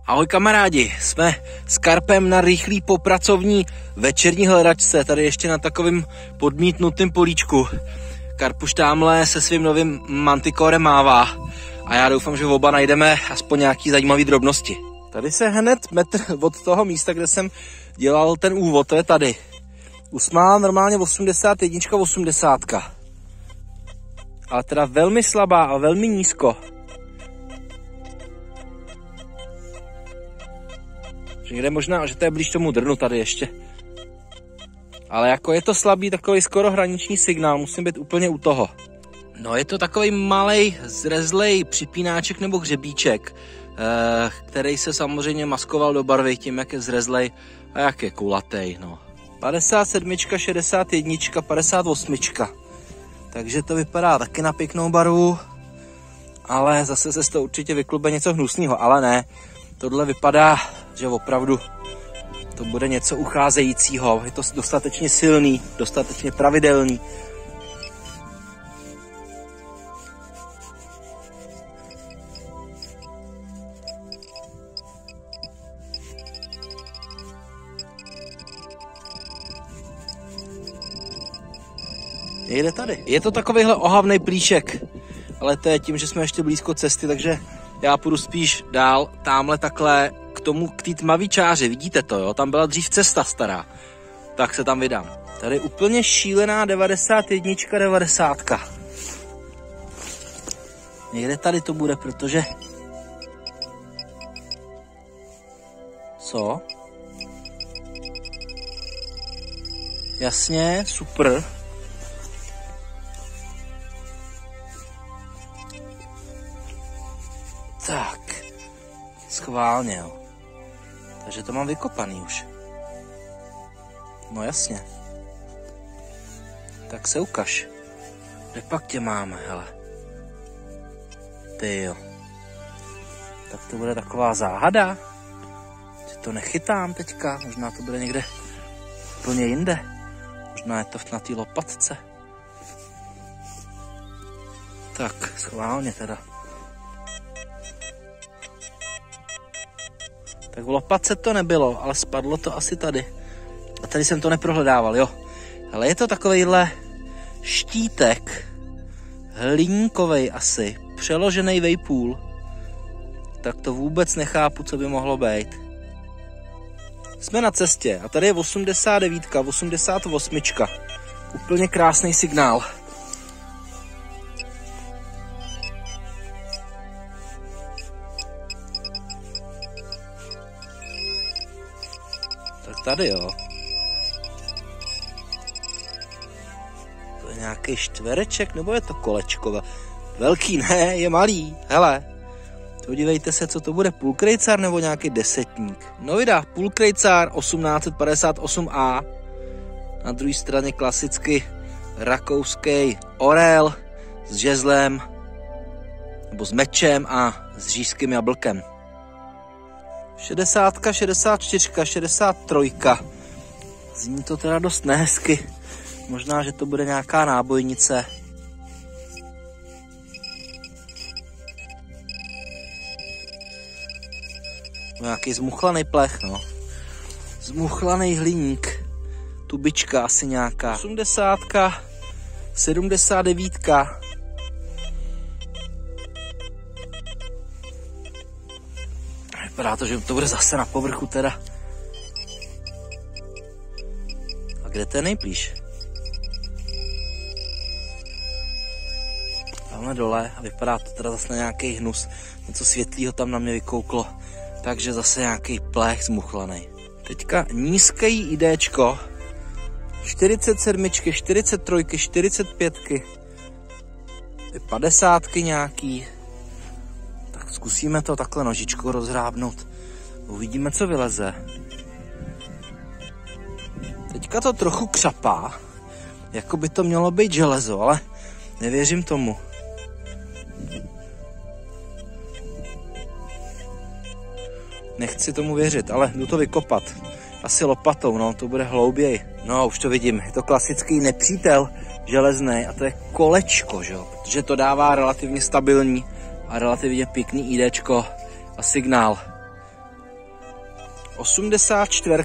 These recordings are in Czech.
Ahoj kamarádi, jsme s Karpem na rychlý popracovní večerní hledačce, tady ještě na takovým podmítnutým políčku. Karp už tamhle se svým novým mantikorem mává a já doufám, že oba najdeme aspoň nějaký zajímavý drobnosti. Tady se hned metr od toho místa, kde jsem dělal ten úvod, to je tady. Usmála normálně 81, 80. Ale teda velmi slabá a velmi nízko. Někde možná, že to je blíž tomu drnu tady ještě. Ale jako je to slabý, takový skoro hraniční signál, musím být úplně u toho. No je to takový malej, zrezlej připínáček nebo hřebíček, který se samozřejmě maskoval do barvy tím, jak je zrezlej a jak je kulatej, no. 57, 61, 58. Takže to vypadá taky na pěknou barvu, ale zase se z toho určitě vyklube něco hnusného, ale ne. Tohle vypadá, že opravdu to bude něco ucházejícího. Je to dostatečně silný, dostatečně pravidelný. Jde tady. Je to takovejhle ohavnej plíšek, ale to je tím, že jsme ještě blízko cesty, takže já půjdu spíš dál, tamhle takhle k té tmavý čáři, vidíte to, jo? Tam byla dřív cesta stará, tak se tam vydám. Tady úplně šílená 91, 90. Někde tady to bude, protože... Co? Jasně, super. Tak, schválně, jo. Takže to mám vykopaný už. No jasně. Tak se ukaž. Kde pak tě máme, hele. Ty jo. Tak to bude taková záhada. Že to nechytám teďka. Možná to bude někde úplně jinde. Možná je to na té lopatce. Tak, schválně teda. Tak v lopatce to nebylo, ale spadlo to asi tady. A tady jsem to neprohledával, jo. Ale je to takovejhle štítek, hliníkovej asi, přeložený vejpůl. Tak to vůbec nechápu, co by mohlo být. Jsme na cestě a tady je 89, 88. Úplně krásný signál. Tak tady jo. To je nějaký čtvereček, nebo je to kolečko? Velký ne, je malý, hele. Podívejte se, co to bude, půlkrejcár nebo nějaký desetník. No vydá, půlkrejcár 1858A. Na druhé straně klasicky rakouský orel s žezlem, nebo s mečem a s říšským jablkem. 60, 64, 63. Zní to teda dost nehezky. Možná, že to bude nějaká nábojnice. Nějaký zmuchlaný plech, no. Zmuchlaný hliník. Tubička asi nějaká. 80, 79. Vypadá to, že to bude zase na povrchu teda. A kde to je nejblíž? Tamhle dole a vypadá to teda zase na nějaký hnus. Něco světlýho tam na mě vykouklo. Takže zase nějaký plech zmuchlaný. Teďka nízký IDčko. 47, 43, 45. 50 nějaký. Tak zkusíme to takhle nožičkou rozhrábnout. Uvidíme, co vyleze. Teďka to trochu křapá. Jako by to mělo být železo, ale nevěřím tomu. Nechci tomu věřit, ale jdu to vykopat. Asi lopatou, no, to bude hlouběji. No, už to vidím, je to klasický nepřítel železný a to je kolečko, že jo, protože to dává relativně stabilní a relativně pěkný IDčko a signál. 84.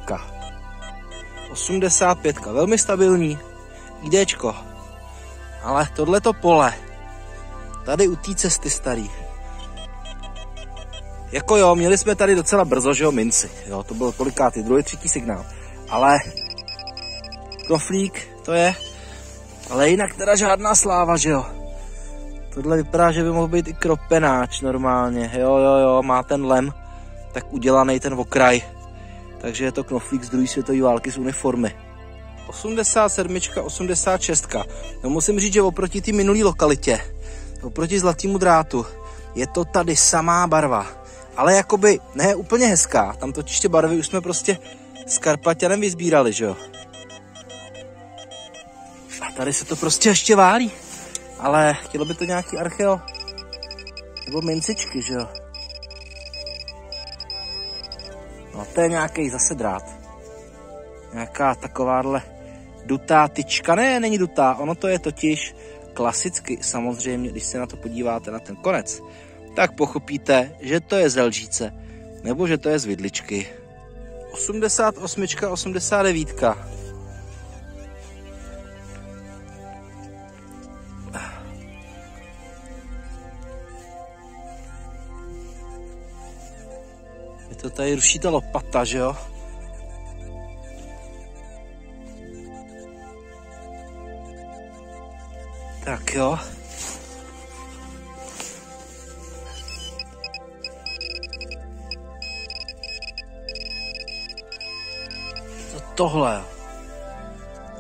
85. Velmi stabilní. IDčko. Ale tohleto pole. Tady u té cesty starý. Jako jo, měli jsme tady docela brzo, že jo, minci. Jo, to byl kolikátý, druhý, třetí signál. Ale knoflík to je. Ale jinak teda žádná sláva, že jo. Tohle vypadá, že by mohl být i kropenáč normálně. Jo, má ten lem tak udělaný ten okraj. Takže je to knoflík z druhé světové války z uniformy. 87, 86. No musím říct, že oproti té minulé lokalitě, oproti zlatému drátu, je to tady samá barva. Ale jakoby ne úplně hezká. Tam totiž ty barvy už jsme prostě s Karpaťanem vyzbírali, že jo. A tady se to prostě ještě válí. Ale chtělo by to nějaký archeo. Nebo mincičky, že jo. No to je nějaký zase drát. Nějaká takováhle dutá tyčka. Ne, není dutá. Ono to je totiž klasicky, samozřejmě, když se na to podíváte na ten konec, tak pochopíte, že to je z lžíce, nebo že to je z vidličky. 88, 89. Je to tady ruší ta lopata, že jo? Tak jo. Tohle.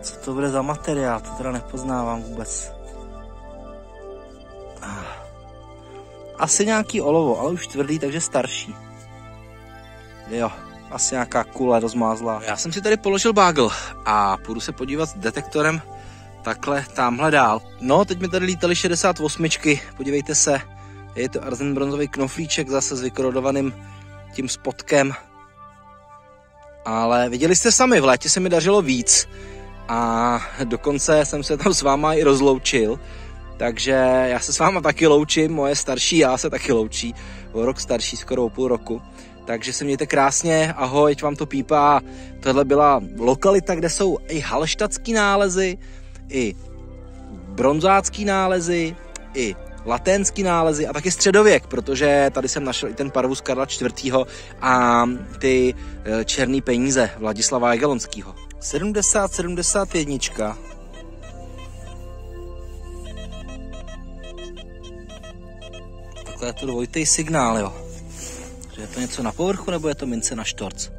Co to bude za materiál? To teda nepoznávám vůbec. Asi nějaký olovo, ale už tvrdý, takže starší. Jo, asi nějaká kule rozmázlá. Já jsem si tady položil bágl a půjdu se podívat s detektorem takhle tamhle dál. No, teď mi tady lítaly 68. Podívejte se, je to arzen bronzový knoflíček zase s vykorodovaným tím spotkem. Ale viděli jste sami, v létě se mi dařilo víc a dokonce jsem se tam s váma i rozloučil, takže já se s váma taky loučím, moje starší já se taky loučí, o rok starší, skoro o půl roku, takže se mějte krásně, ahoj, ať vám to pípá. Tohle byla lokalita, kde jsou i halštatský nálezy, i bronzácký nálezy, i laténský nálezy a taky středověk, protože tady jsem našel i ten parvus Karla IV. A ty černý peníze Vladislava Jagelonského. 70-71. Takhle je to dvojitý signál, jo. Že je to něco na povrchu, nebo je to mince na štorc?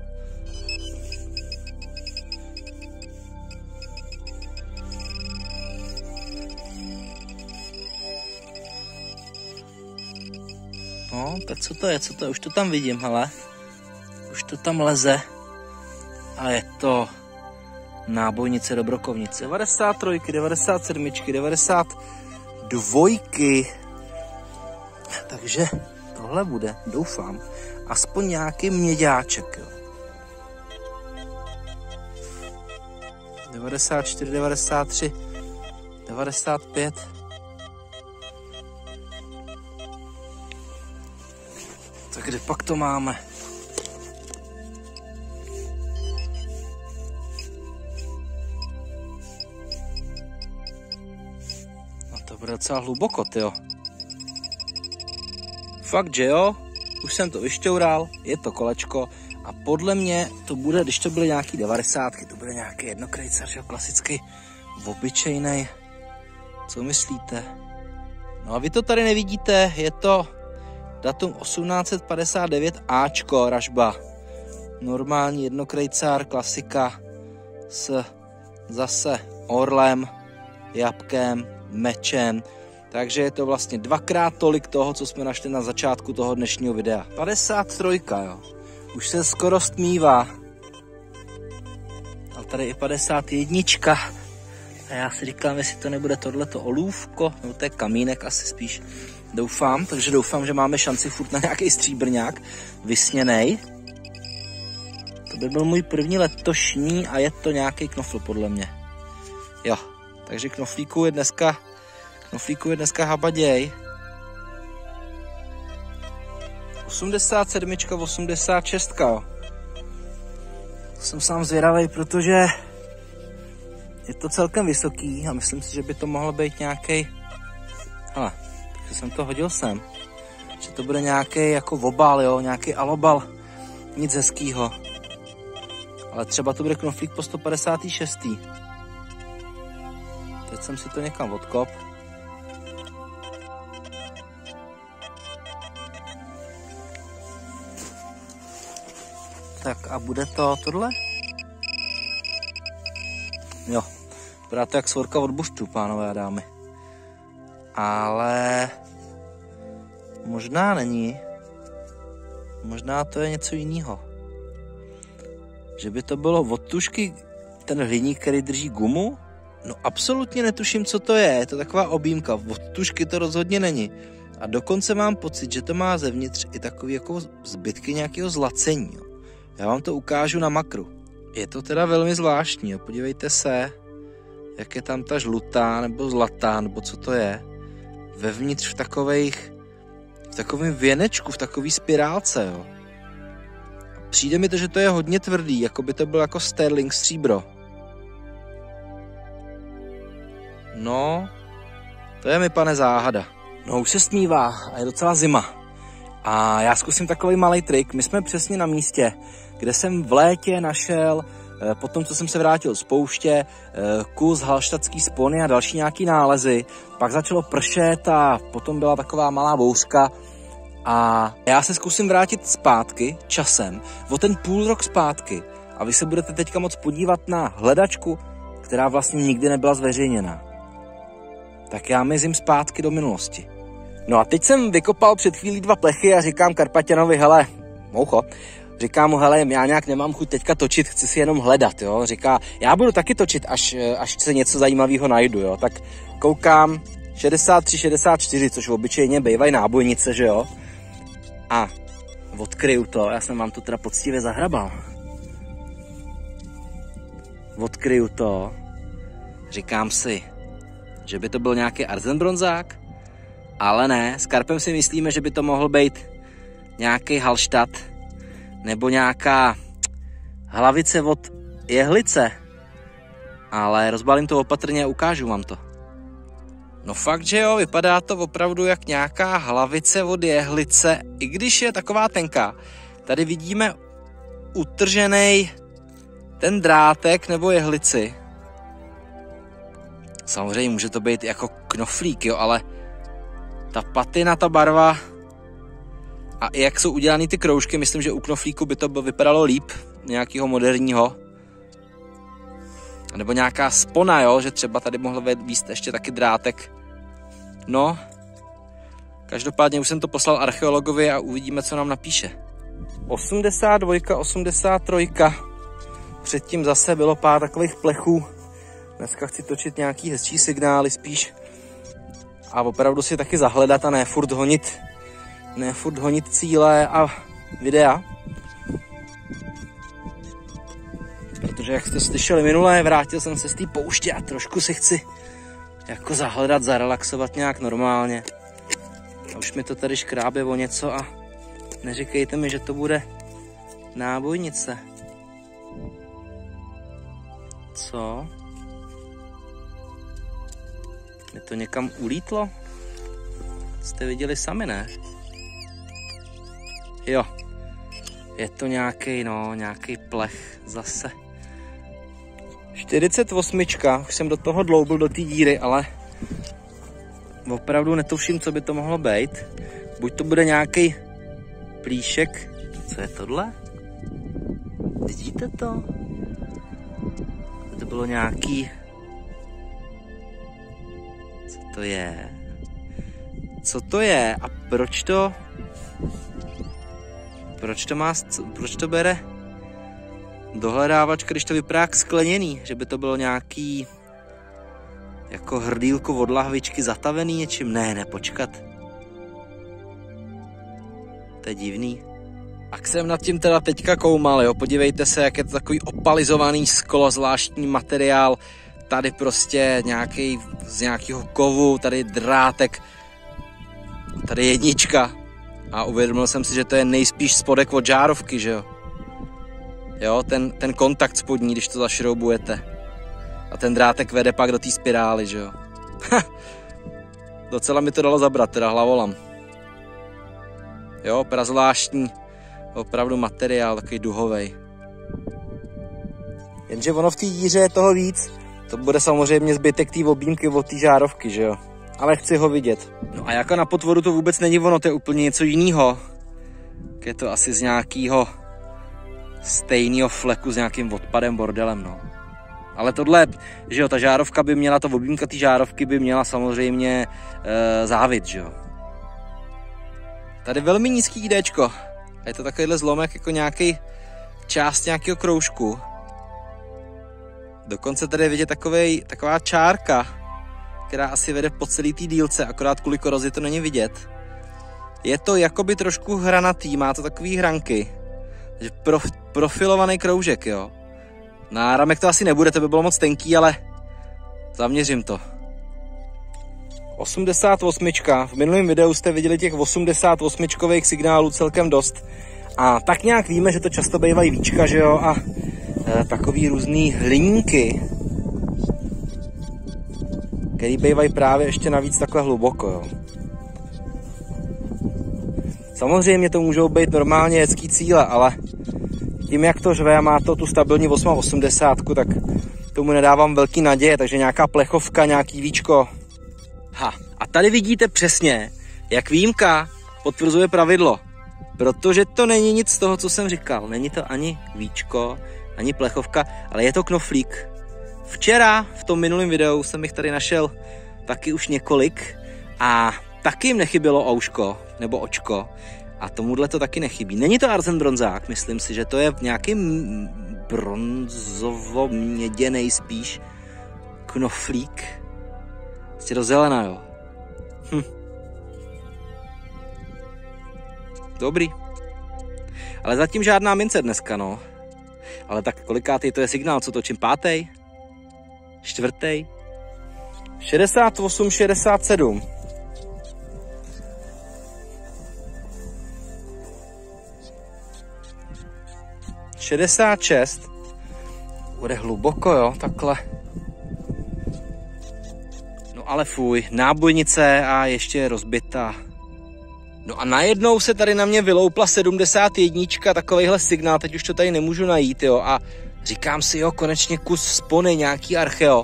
No, tak co to je, už to tam vidím, hele. Už to tam leze. A je to nábojnice do brokovnice. 93, 97, 92. Takže tohle bude, doufám, aspoň nějaký měďáček, jo. 94, 93, 95. Tak kde pak to máme? No to bude docela hluboko, tyjo. Fakt, že jo? Už jsem to vyšťoural, je to kolečko a podle mě to bude, když to byly nějaký 90, to bude nějaký jednokrejcar, že jo, klasický, obyčejnej. Co myslíte? No a vy to tady nevidíte, je to datum 1859 Ačko, ražba. Normální jednokrejcár, klasika s zase orlem, jabkem, mečem. Takže je to vlastně dvakrát tolik toho, co jsme našli na začátku toho dnešního videa. 53, jo. Už se skoro stmívá. A tady i 51. A já si říkám, jestli to nebude tohleto olůvko, nebo to je kamínek asi spíš. Doufám, takže doufám, že máme šanci furt na nějaký stříbrňák vysněnej. To by byl můj první letošní a je to nějaký knofl podle mě. Jo, takže knoflíků je dneska habaděj. 87, 86. Jsem sám zvědavý, protože je to celkem vysoký a myslím si, že by to mohlo být nějaký. Hele, takže jsem to hodil sem. Že to bude nějaký jako obal, jo, nějaký alobal. Nic hezkýho. Ale třeba to bude knoflík po 156. Teď jsem si to někam odkop. Tak a bude to tohle? Jo, vypadá to jak svorka od buštů, pánové a dámy. Ale možná není. Možná to je něco jiného. Že by to bylo od tušky ten hliník, který drží gumu? No absolutně netuším, co to je. Je to taková objímka. Od tušky to rozhodně není. A dokonce mám pocit, že to má zevnitř i takový jako zbytky nějakého zlacení. Jo. Já vám to ukážu na makru. Je to teda velmi zvláštní. Jo. Podívejte se, jak je tam ta žlutá nebo zlatá, nebo co to je. Vevnitř v takovém věnečku, v takové spirálce. Jo. Přijde mi to, že to je hodně tvrdý, jako by to bylo jako sterling stříbro. No, to je mi, pane, záhada. No, už se stmívá a je docela zima. A já zkusím takový malý trik. My jsme přesně na místě, kde jsem v létě našel, potom co jsem se vrátil z pouště, kus halštatský spony a další nějaký nálezy. Pak začalo pršet a potom byla taková malá bouřka. A já se zkusím vrátit zpátky časem, o ten půl rok zpátky. A vy se budete teďka moc podívat na hledačku, která vlastně nikdy nebyla zveřejněna. Tak já mizím zpátky do minulosti. No a teď jsem vykopal před chvílí 2 plechy a říkám Karpaťanovi, hele, moucho, říkám mu, hele, já nějak nemám chuť teďka točit, chci si jenom hledat, jo. Říká, já budu taky točit, až se něco zajímavého najdu, jo. Tak koukám 63, 64, což obyčejně bývají nábojnice, že jo. A odkryju to, já jsem vám to teda poctivě zahrabal. Odkryju to, říkám si, že by to byl nějaký arzenbronzák, ale ne, s Karpem si myslíme, že by to mohl být nějaký halštat nebo nějaká hlavice od jehlice, ale rozbalím to opatrně a ukážu vám to. No fakt, že jo, vypadá to opravdu jak nějaká hlavice od jehlice, i když je taková tenká. Tady vidíme utržený ten drátek nebo jehlici. Samozřejmě může to být jako knoflík, jo, ale ta patina, ta barva a i jak jsou udělané ty kroužky, myslím, že u knoflíku by to vypadalo líp, nějakého moderního. Nebo nějaká spona, jo, že třeba tady mohl být ještě taky drátek. No, každopádně už jsem to poslal archeologovi a uvidíme, co nám napíše. 82, 83. Předtím zase bylo pár takových plechů. Dneska chci točit nějaký hezčí signály spíš. A opravdu si taky zahledat a ne furt honit cíle a videa. Protože jak jste slyšeli minule, vrátil jsem se z té pouště a trošku si chci jako zahledat, zarelaxovat nějak normálně. A už mi to tady škrábe o něco a neříkejte mi, že to bude nábojnice. Co? Je to někam ulítlo? Jste viděli sami, ne? Jo. Je to nějaký plech zase. 48. Už jsem do toho dloubil, do té díry, ale opravdu netuším, co by to mohlo být. Buď to bude nějaký plíšek. Co je tohle? Vidíte to? To bylo nějaký... Co to je? Co to je? A proč to bere dohledávačka, když to vypadá jak skleněný? Že by to bylo nějaký jako hrdýlko od lahvičky zatavený něčím? Ne, počkat. To je divný. Tak jsem nad tím teda teďka koumal, jo. Podívejte se, jak je to takový opalizovaný sklo, zvláštní materiál. Tady prostě z nějakého kovu, tady drátek, tady jednička. A uvědomil jsem si, že to je nejspíš spodek od žárovky, že jo. Jo, ten kontakt spodní, když to zašroubujete. A ten drátek vede pak do té spirály, že jo. Docela mi to dalo zabrat, teda hlavolam. Jo, prazvláštní, opravdu materiál, takový duhovej. Jenže ono v té díře je toho víc. To bude samozřejmě zbytek té objímky od té žárovky, že jo. Ale chci ho vidět. No a jako na potvoru to vůbec není ono, to je úplně něco jiného. Je to asi z nějakého stejného fleku s nějakým odpadem, bordelem, no. Ale tohle, že jo, ta žárovka by měla, ta objímka té žárovky by měla samozřejmě závit, že jo. Tady velmi nízký IDčko. A je to takovýhle zlomek jako nějaký část nějakého kroužku. Dokonce tady je vidět taková čárka, která asi vede po celý té dílce, akorát kvůli korozi to není vidět. Je to jakoby trošku hranatý, má to takový hranky. Takže profilovaný kroužek, jo. Na ramek to asi nebude, to by bylo moc tenký, ale zaměřím to. 88. V minulém videu jste viděli těch 88čkových signálů celkem dost. A tak nějak víme, že to často bývají víčka, že jo, a takový různý hliníky, který bývají právě ještě navíc takhle hluboko, jo. Samozřejmě to můžou být normálně jezdský cíle, ale tím, jak to řve a má to tu stabilní 880, tak tomu nedávám velký naděje, takže nějaká plechovka, nějaký víčko. A tady vidíte přesně, jak výjimka potvrzuje pravidlo, protože to není nic z toho, co jsem říkal. Není to ani víčko, ani plechovka, ale je to knoflík. Včera v tom minulém videu jsem jich tady našel taky už několik a taky jim nechybělo ouško nebo očko a tomuhle to taky nechybí. Není to arzen bronzák, myslím si, že to je nějaký bronzovo-měděnej spíš knoflík. Prostě do zelena, jo. Dobrý. Ale zatím žádná mince dneska, no. Ale tak kolikátý to je signál, co točím? 5. 4. 68, 67. ...66... Bude hluboko, jo, takhle. No ale fuj, nábojnice a ještě je rozbitá. No a najednou se tady na mě vyloupla 71, takovejhle signál, teď už to tady nemůžu najít, jo, a říkám si, jo, konečně kus spony, nějaký archeo,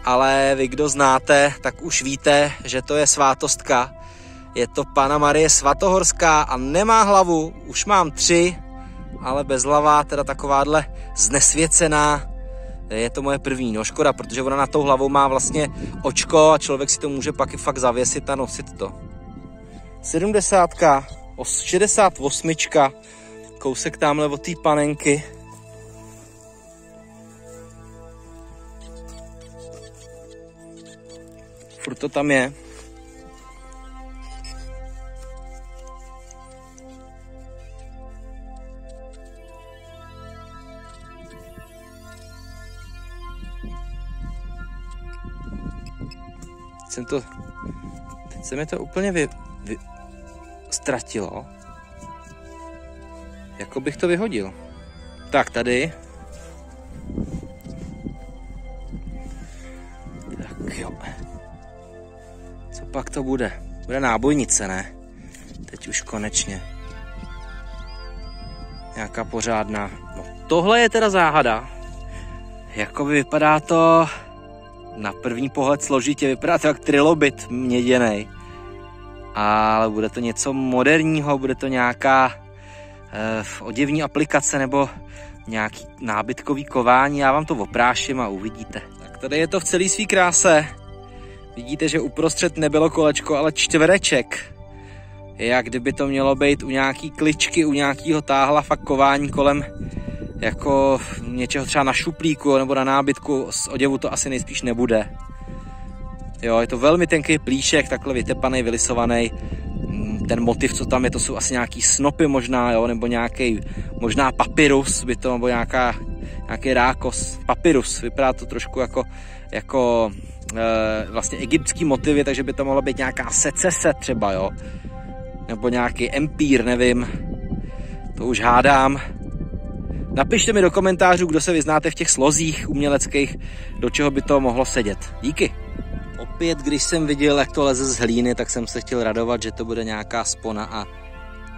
ale vy, kdo znáte, tak už víte, že to je svátostka. Je to Panna Marie Svatohorská a nemá hlavu, už mám 3, ale bez hlava, teda takováhle znesvěcená. Je to moje první, no škoda, protože ona na tou hlavou má vlastně očko a člověk si to může pak i fakt zavěsit a nosit to. 70, 68, kousek tamhle od té panenky. Furt to tam je. Teď se mi to úplně ztratilo. Jako bych to vyhodil. Tak tady. Tak jo. Co pak to bude? Bude nábojnice, ne? Teď už konečně. Nějaká pořádná. No tohle je teda záhada. Jakoby vypadá to na první pohled složitě, vypadá to jak trilobit měděnej. Ale bude to něco moderního, bude to nějaká oděvní aplikace nebo nějaký nábytkový kování. Já vám to opráším a uvidíte. Tak tady je to v celé své kráse. Vidíte, že uprostřed nebylo kolečko, ale čtvereček. Jak kdyby to mělo být u nějaký kličky, u nějakého táhla fakt kování kolem jako něčeho třeba na šuplíku nebo na nábytku. Z oděvu to asi nejspíš nebude. Jo, je to velmi tenký plíšek, takhle vytepaný, vylisovaný. Ten motiv, co tam je, to jsou asi nějaký snopy možná, jo, nebo nějaký možná papyrus, by to, nebo nějaký rákos. Papyrus, vypadá to trošku jako vlastně egyptský motivy, takže by to mohla být nějaká secese třeba, jo. Nebo nějaký empír, nevím. To už hádám. Napište mi do komentářů, kdo se vyznáte v těch slozích uměleckých, do čeho by to mohlo sedět. Díky. Opět, když jsem viděl, jak to leze z hlíny, tak jsem se chtěl radovat, že to bude nějaká spona a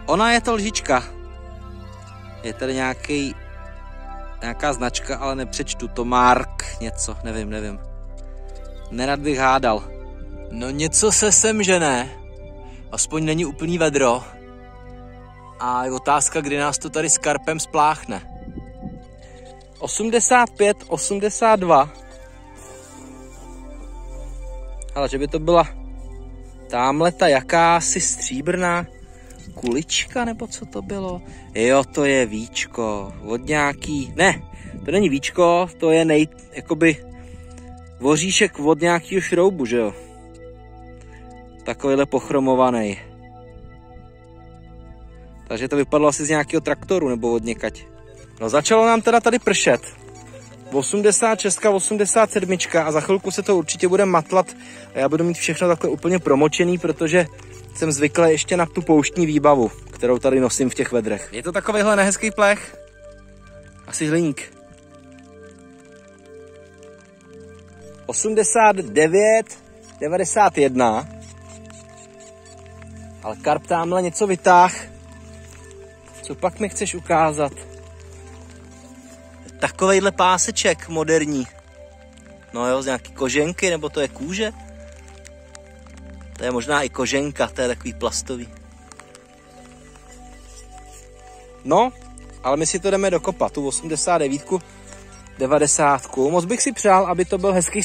ona je to lžička. Je tady nějaká značka, ale nepřečtu to. Mark něco, nevím. Nerad bych hádal. No něco se sem žene. Aspoň není úplný vedro. A je otázka, kdy nás to tady s karpem spláchne. 85, 82. Ale že by to byla támhle ta jakási stříbrná kulička, nebo co to bylo? Jo, to je víčko. Od nějaký... Ne, to není víčko, to je jakoby voříšek od nějakého šroubu, že jo? Takovýhle pochromovaný. Takže to vypadlo asi z nějakého traktoru nebo od někať. No začalo nám teda tady pršet. 86, 87 a za chvilku se to určitě bude matlat a já budu mít všechno takhle úplně promočený, protože jsem zvyklý ještě na tu pouštní výbavu, kterou tady nosím v těch vedrech. Je to takovýhle nehezký plech? Asi hliník. 89, 91. Ale karp tamhle něco vytáh. Co pak mi chceš ukázat? Takovejhle páseček moderní. No jo, z nějaký koženky, nebo to je kůže? To je možná i koženka, to je takový plastový. No, ale my si to jdeme dokopat, tu 89, 90. Moc bych si přál, aby to byl hezký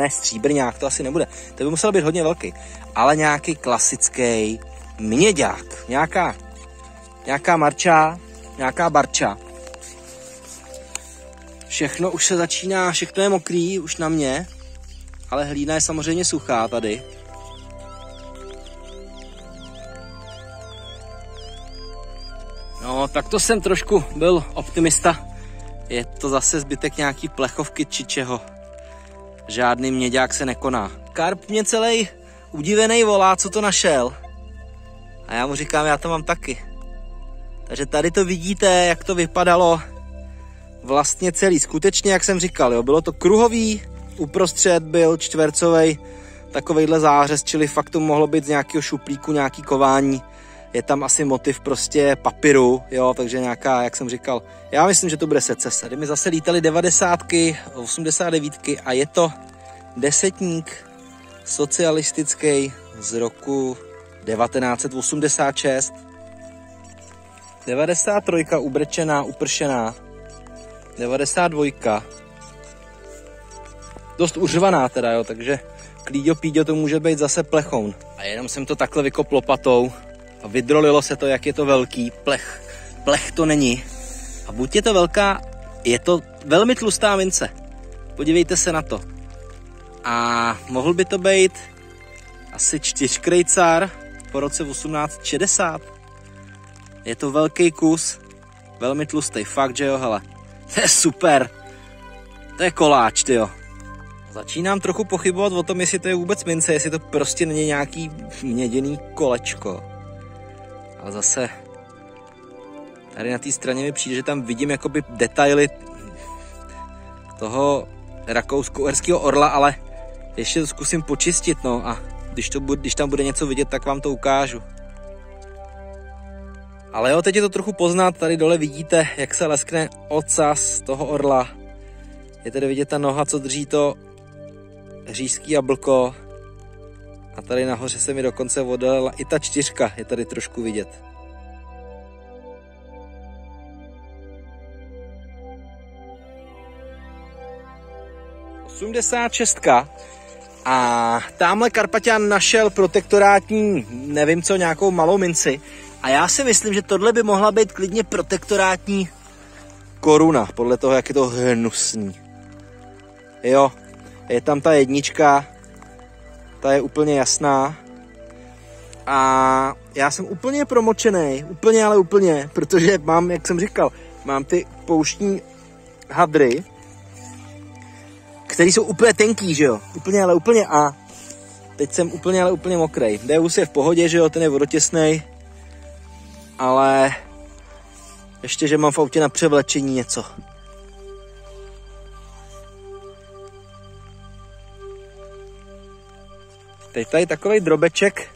stříbrňák, to asi nebude. To by musel být hodně velký. Ale nějaký klasický měďák. Nějaká marča, nějaká barča. Všechno už se začíná, všechno je mokrý, už na mě. Ale hlína je samozřejmě suchá tady. No, tak to jsem trošku byl optimista. Je to zase zbytek nějaký plechovky či čeho. Žádný měďák se nekoná. Karp mě celý udivený volá, co to našel. A já mu říkám, já to mám taky. Takže tady to vidíte, jak to vypadalo vlastně celý. Skutečně, jak jsem říkal, jo, bylo to kruhový, uprostřed byl čtvercovej takovejhle zářez, čili fakt to mohlo být z nějakého šuplíku, nějaký kování. Je tam asi motiv prostě papíru, jo, takže nějaká, jak jsem říkal, já myslím, že to bude secese. Tady mi zase lítaly 90, 89 a je to desetník socialistický z roku 1986. 93 ubrčená, upršená. 92. Dost uřvaná teda, jo, takže klíďo píďo to může být zase plechoun. A jenom jsem to takhle vykopl lopatou a vydrolilo se to, jak je to velký. Plech to není. A buď je to velká, je to velmi tlustá mince. Podívejte se na to. A mohl by to být asi 4krejcar po roce 1860. Je to velký kus, velmi tlustý, fakt, že jo, hele. To je super. To je koláč, tyjo. Začínám trochu pochybovat o tom, jestli to je vůbec mince, jestli to prostě není nějaký měděný kolečko. Ale zase tady na té straně mi přijde, že tam vidím jakoby detaily toho rakousko-uherského orla, ale ještě to zkusím počistit, no, a když tam bude něco vidět, tak vám to ukážu. Ale jo, teď je to trochu poznat, tady dole vidíte, jak se leskne ocas toho orla. Je tady vidět ta noha, co drží to říšský jablko. A tady nahoře se mi dokonce odhalila i ta 4, je tady trošku vidět. '86. A tamhle Karpaťan našel protektorátní, nevím co, nějakou malou minci. A já si myslím, že tohle by mohla být klidně protektorátní koruna, podle toho, jak je to hnusný. Jo, je tam ta 1, ta je úplně jasná. A já jsem úplně promočený, úplně, protože mám, jak jsem říkal, mám ty pouštní hadry, které jsou úplně tenký, že jo, úplně a teď jsem úplně mokrej. Deus je v pohodě, že jo, ten je vodotěsnej, ale Ještě, že mám v autě na převlečení něco. Teď tady takovej drobeček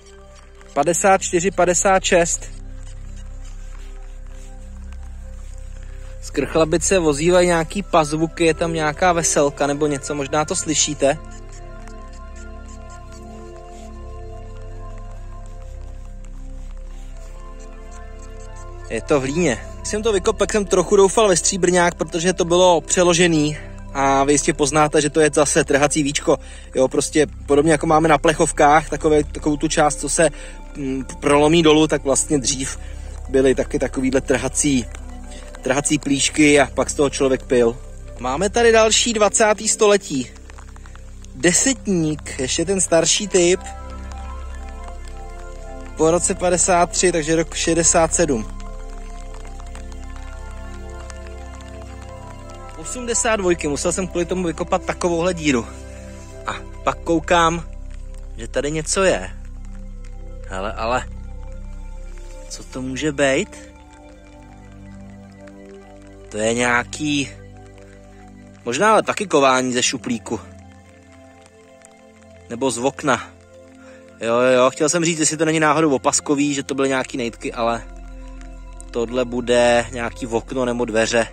54-56. Z krchlabice vozívají nějaký pazvuky, je tam nějaká veselka nebo něco, možná to slyšíte. Je to v Hlíně. Když jsem to vykopl, tak jsem trochu doufal ve stříbrňák, protože to bylo přeložený a vy jistě poznáte, že to je zase trhací víčko. Jo, prostě podobně jako máme na plechovkách, takovou tu část, co se prolomí dolů, tak vlastně dřív byly taky takovýhle trhací plíšky a pak z toho člověk pil. Máme tady další 20. století. Desetník, ještě ten starší typ. Po roce 53, takže rok 67. 82, musel jsem kvůli tomu vykopat takovouhle díru. A pak koukám, že tady něco je. Hele, ale co to může být? To je nějaký, možná ale taky kování ze šuplíku. Nebo z okna. Jo, chtěl jsem říct, jestli to není náhodou opaskový, že to byly nějaký nejtky, ale tohle bude nějaký okno nebo dveře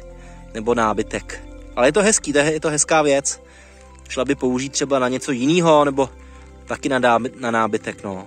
nebo nábytek. Ale je to hezký, je to hezká věc. Šla by použít třeba na něco jiného nebo taky na nábytek, no.